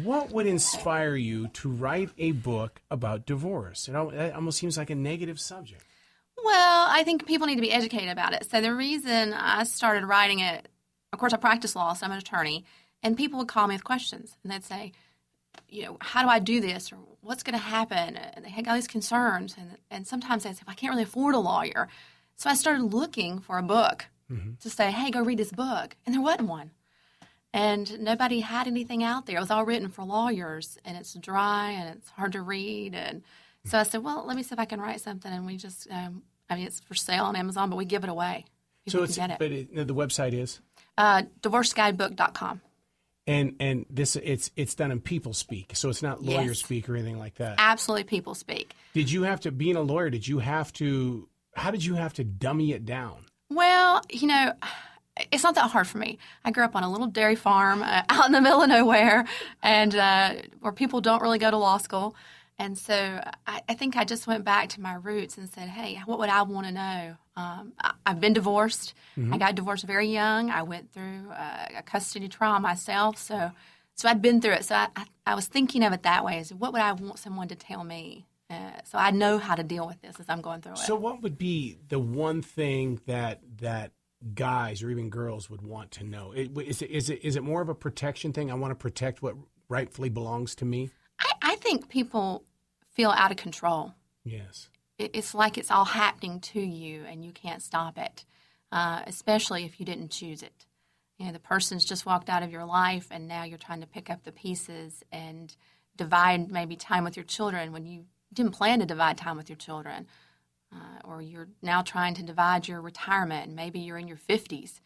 what would inspire you to write a book about divorce? It almost seems like a negative subject. Well, I think people need to be educated about it. So the reason I started writing it, of course, I practice law, so I'm an attorney, and people would call me with questions, and they'd say, how do I do this, or what's going to happen? And they had all these concerns, and sometimes they'd say, well, I can't really afford a lawyer. So I started looking for a book to say, hey, go read this book, and there wasn't one. And nobody had anything out there. It was all written for lawyers, and it's dry, and it's hard to read. And so I said, well, let me see if I can write something. And we just, it's for sale on Amazon, but we give it away. People can get it. But the website is? DivorceGuidebook.com. And this it's done in people speak, so it's not lawyer speak or anything like that. Absolutely people speak. Did you have to, being a lawyer, how did you have to dummy it down? Well, it's not that hard for me. I grew up on a little dairy farm out in the middle of nowhere, and where people don't really go to law school. And so I think I just went back to my roots and said, hey, what would I want to know? I've been divorced. I got divorced very young. I went through a custody trial myself. So I'd been through it. So I was thinking of it that way, as what would I want someone to tell me? So I know how to deal with this as I'm going through it. So what would be the one thing that guys or even girls would want to know? Is it more of a protection thing? I want to protect what rightfully belongs to me? I think people feel out of control. Yes. It's like it's all happening to you and you can't stop it, especially if you didn't choose it. The person's just walked out of your life, and now you're trying to pick up the pieces and divide maybe time with your children when you didn't plan to divide time with your children. Or you're now trying to divide your retirement, and maybe you're in your 50s,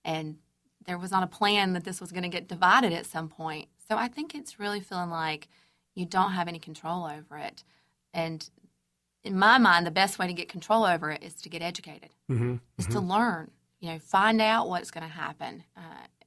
and there was not a plan that this was going to get divided at some point. So I think it's really feeling like you don't have any control over it. And in my mind, the best way to get control over it is to get educated, is to learn, find out what's going to happen.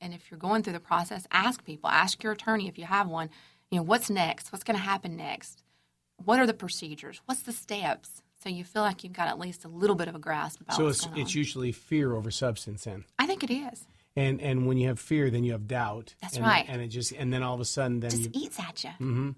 And if you're going through the process, ask people, ask your attorney if you have one, what's next? What's going to happen next? What are the procedures? What's the steps? So you feel like you've got at least a little bit of a grasp about what's going on. So it's usually fear over substance then? I think it is. And when you have fear, then you have doubt. That's right. And then all of a sudden, then just eats at you. Mm-hmm.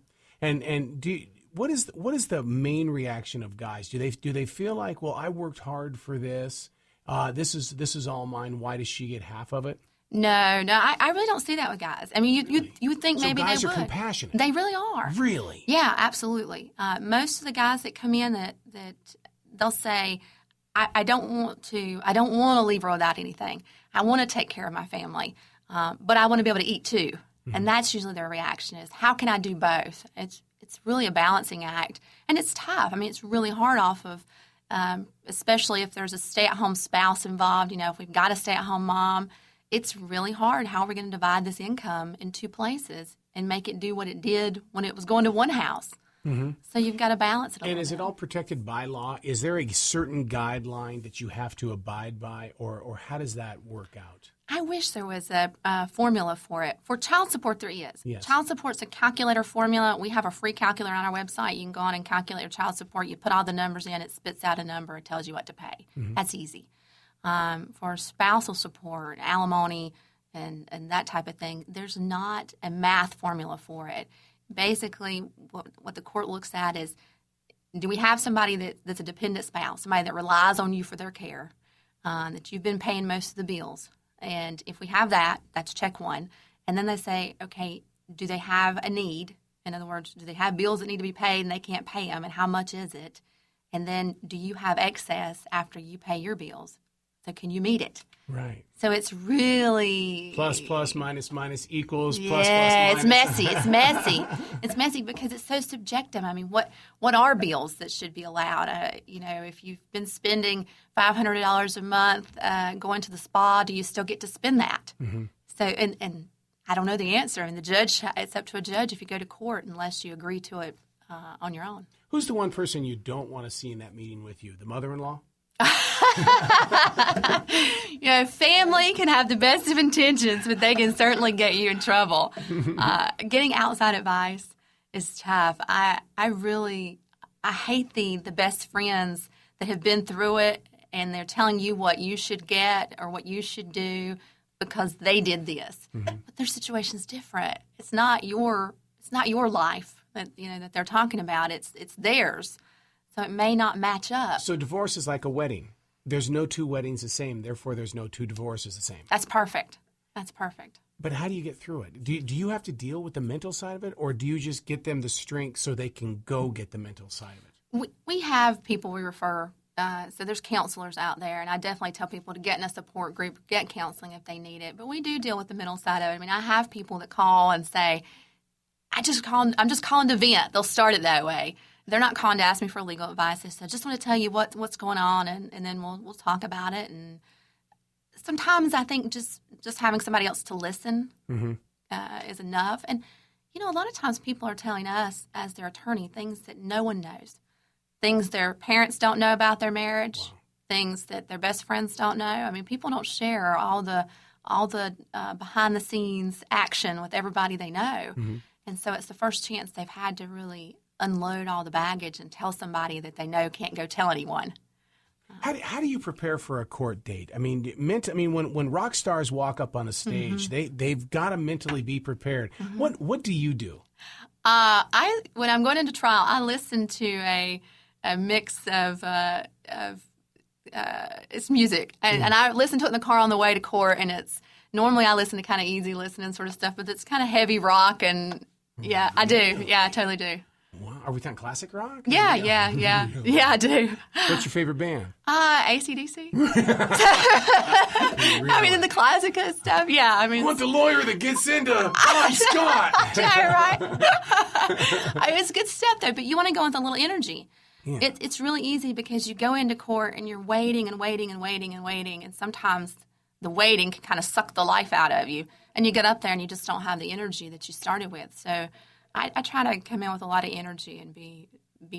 And what is the main reaction of guys? Do they feel like, well, I worked hard for this. This is all mine. Why does she get half of it? No, I really don't see that with guys. I mean, you would think maybe they would. So guys are compassionate. They really are. Really? Yeah, absolutely. Most of the guys that come in that they'll say, I don't want to leave her without anything. I want to take care of my family, but I want to be able to eat too. Mm-hmm. And that's usually their reaction is, how can I do both? It's really a balancing act, and it's tough. I mean, it's really hard off of, especially if there's a stay-at-home spouse involved. If we've got a stay-at-home mom, it's really hard. How are we going to divide this income in two places and make it do what it did when it was going to one house? Mm-hmm. So you've got to balance it. And is it all protected by law? Is there a certain guideline that you have to abide by, or how does that work out? I wish there was a formula for it. For child support, there is. Yes. Child support's a calculator formula. We have a free calculator on our website. You can go on and calculate your child support. You put all the numbers in. It spits out a number. It tells you what to pay. Mm-hmm. That's easy. For spousal support, alimony, and that type of thing, there's not a math formula for it. Basically, what the court looks at is, do we have somebody that's a dependent spouse, somebody that relies on you for their care, that you've been paying most of the bills? And if we have that, that's check one. And then they say, okay, do they have a need? In other words, do they have bills that need to be paid and they can't pay them? And how much is it? And then do you have excess after you pay your bills? So can you meet it? Right. So it's really... Plus, minus equals, yeah, plus, minus. It's messy. It's messy. It's messy because it's so subjective. I mean, what are bills that should be allowed? If you've been spending $500 a month going to the spa, do you still get to spend that? Mm-hmm. So, and I don't know the answer. And it's up to a judge if you go to court unless you agree to it on your own. Who's the one person you don't want to see in that meeting with you? The mother-in-law? Family can have the best of intentions, but they can certainly get you in trouble. Getting outside advice is tough. I hate the best friends that have been through it and they're telling you what you should get or what you should do because they did this. Mm-hmm. But their situation's different. It's not your it's not your life that they're talking about. It's theirs. So it may not match up. So divorce is like a wedding. There's no two weddings the same. Therefore, there's no two divorces the same. That's perfect. That's perfect. But how do you get through it? Do you have to deal with the mental side of it, or do you just get them the strength so they can go get the mental side of it? We have people we refer. So there's counselors out there, and I definitely tell people to get in a support group, get counseling if they need it. But we do deal with the mental side of it. I mean, I have people that call and say, I'm just calling to vent. They'll start it that way. They're not calling to ask me for legal advice. They say, I just want to tell you what's going on, and then we'll talk about it. And sometimes I think just having somebody else to listen is enough. And, a lot of times people are telling us as their attorney things that no one knows, things their parents don't know about their marriage, things that their best friends don't know. I mean, people don't share all the behind-the-scenes action with everybody they know. And so it's the first chance they've had to really unload all the baggage and tell somebody that they know can't go tell anyone. How do you prepare for a court date? I mean, when rock stars walk up on a stage, they've got to mentally be prepared. What do you do? When I'm going into trial, I listen to a mix of it's music, and I listen to it in the car on the way to court. And it's normally I listen to kind of easy listening sort of stuff, but it's kind of heavy rock, and I do. Yeah, I totally do. Wow. Are we talking classic rock? Yeah, I do. What's your favorite band? AC/DC. I mean, in the classic stuff, yeah. I mean, I want the lawyer that gets into Bon Scott. Yeah, right. I mean, it's good stuff, though, but you want to go with a little energy. Yeah. It's really easy because you go into court and you're waiting and waiting and waiting and waiting, and sometimes the waiting can kind of suck the life out of you, and you get up there and you just don't have the energy that you started with. So I try to come in with a lot of energy and be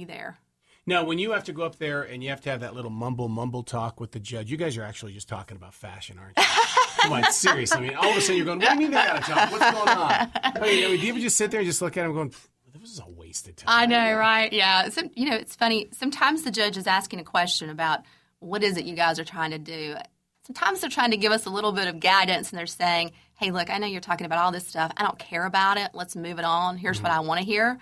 there. Now, when you have to go up there and you have to have that little mumble talk with the judge, you guys are actually just talking about fashion, aren't you? Come on, seriously. I mean, all of a sudden you're going, what do you mean they got to talk? What's going on? I mean, do you ever just sit there and just look at him going, this is a waste of time? I know, right? Yeah. It's funny. Sometimes the judge is asking a question about what is it you guys are trying to do. Sometimes they're trying to give us a little bit of guidance, and they're saying, hey, look, I know you're talking about all this stuff. I don't care about it. Let's move it on. Here's what I want to hear.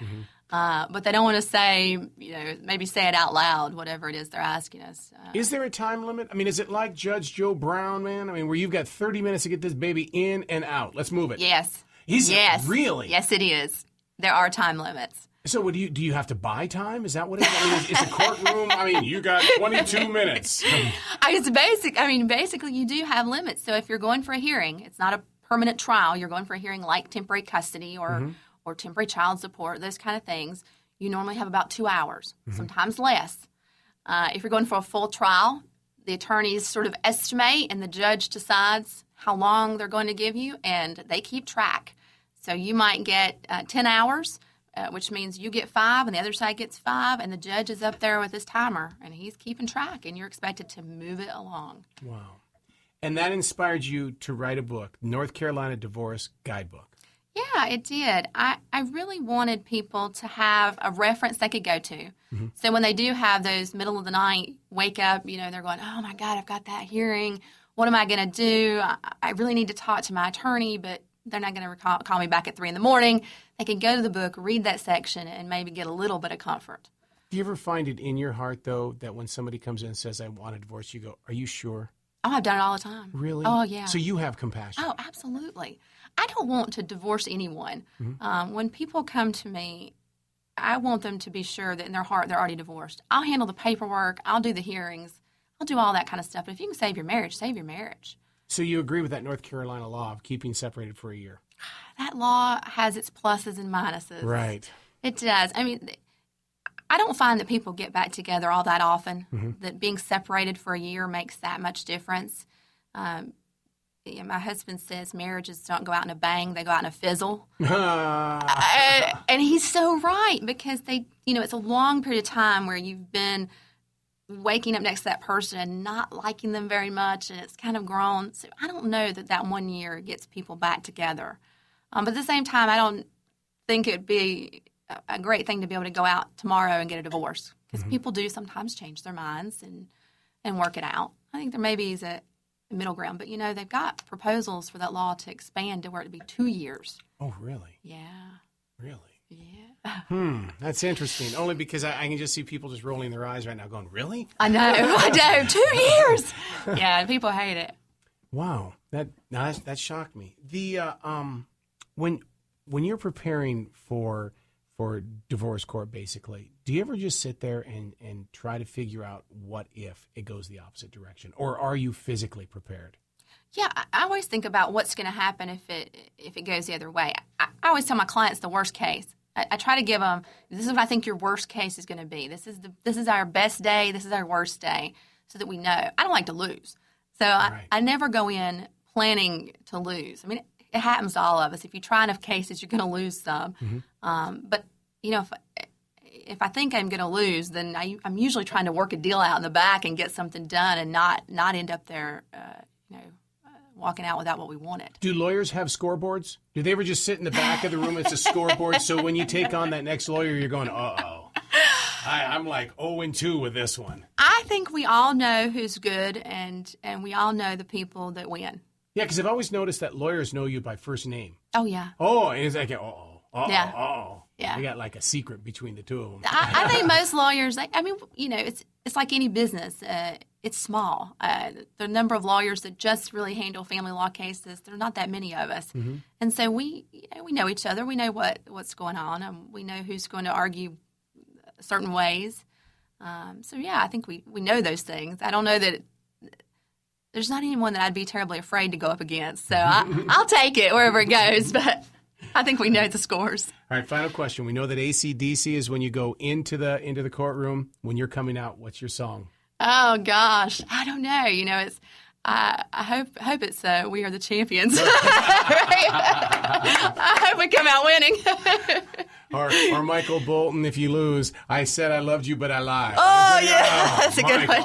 But they don't want to say, maybe say it out loud, whatever it is they're asking us. Is there a time limit? I mean, is it like Judge Joe Brown, man? I mean, where you've got 30 minutes to get this baby in and out. Let's move it. Yes. Yes. Really? Yes, it is. There are time limits. So do you have to buy time? Is that what it is? I mean, is the courtroom, you got 22 minutes. Basically, you do have limits. So if you're going for a hearing, it's not a permanent trial. You're going for a hearing like temporary custody or temporary child support, those kind of things. You normally have about 2 hours, sometimes less. If you're going for a full trial, the attorneys sort of estimate and the judge decides how long they're going to give you, and they keep track. So you might get 10 hours, which means you get 5 and the other side gets 5, and the judge is up there with his timer, and he's keeping track, and you're expected to move it along. Wow. And that inspired you to write a book, North Carolina Divorce Guidebook. Yeah, it did. I really wanted people to have a reference they could go to. So when they do have those middle of the night wake up, they're going, oh, my God, I've got that hearing. What am I going to do? I really need to talk to my attorney, but they're not going to call me back at 3 a.m. They can go to the book, read that section, and maybe get a little bit of comfort. Do you ever find it in your heart, though, that when somebody comes in and says, I want a divorce, you go, are you sure? Oh, I've done it all the time. Really? Oh, yeah. So you have compassion. Oh, absolutely. I don't want to divorce anyone. When people come to me, I want them to be sure that in their heart they're already divorced. I'll handle the paperwork. I'll do the hearings. I'll do all that kind of stuff. But if you can save your marriage, save your marriage. So you agree with that North Carolina law of keeping separated for a year? That law has its pluses and minuses. Right. It does. I don't find that people get back together all that often, that being separated for a year makes that much difference. My husband says marriages don't go out in a bang, they go out in a fizzle. And he's so right, because it's a long period of time where you've been waking up next to that person and not liking them very much, and it's kind of grown. So I don't know that 1 year gets people back together. But at the same time, I don't think it'd be a great thing to be able to go out tomorrow and get a divorce, because people do sometimes change their minds and work it out. I think there maybe is a middle ground, but they've got proposals for that law to expand to where it'd be 2 years. Oh, really? Yeah. Really? That's interesting. Only because I can just see people just rolling their eyes right now going, really? I know. 2 years. Yeah, people hate it. Wow. That shocked me. The when you're preparing for divorce court, basically, do you ever just sit there and try to figure out what if it goes the opposite direction? Or are you physically prepared? Yeah, I always think about what's going to happen if it goes the other way. I always tell my clients the worst case. I try to give them, this is what I think your worst case is going to be. This is our best day. This is our worst day, so that we know. I don't like to lose. So Right. I never go in planning to lose. I mean, it happens to all of us. If you try enough cases, you're going to lose some. But, if I think I'm going to lose, then I'm usually trying to work a deal out in the back and get something done and not end up there, walking out without what we wanted. Do lawyers have scoreboards? Do they ever just sit in the back of the room? It's a scoreboard. So when you take on that next lawyer, you're going, uh-oh. I'm like 0-2 with this one. I think we all know who's good, and we all know the people that win. Yeah, because I've always noticed that lawyers know you by first name. Oh, yeah. Oh, and it's like, uh-oh, Yeah. uh-oh. Yeah. They got like a secret between the two of them. I think most lawyers, it's like any business. It's small. The number of lawyers that just really handle family law cases, there are not that many of us. And so we know each other. We know what's going on, and we know who's going to argue certain ways. I think we know those things. I don't know that there's not anyone that I'd be terribly afraid to go up against. So I'll take it wherever it goes, but I think we know the scores. All right, final question. We know that AC/DC is when you go into the courtroom. When you're coming out, what's your song? Oh gosh, I don't know. It's I hope it's We Are the Champions. I hope we come out winning. or Michael Bolton, if you lose, I said I loved you, but I lied. Oh yeah, that's a good one.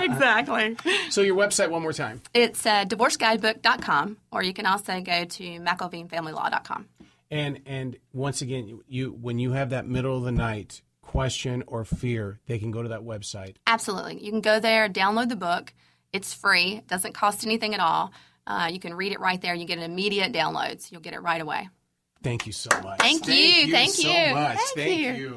Exactly. So your website one more time. It's divorceguidebook.com, or you can also go to McIlveenFamilyLaw.com. And once again, when you have that middle of the night question or fear, they can go to that website. Absolutely. You can go there, download the book. It's free. It doesn't cost anything at all. You can read it right there. You get an immediate download, so you'll get it right away. Thank you so much. Thank you. So much. Thank you. You.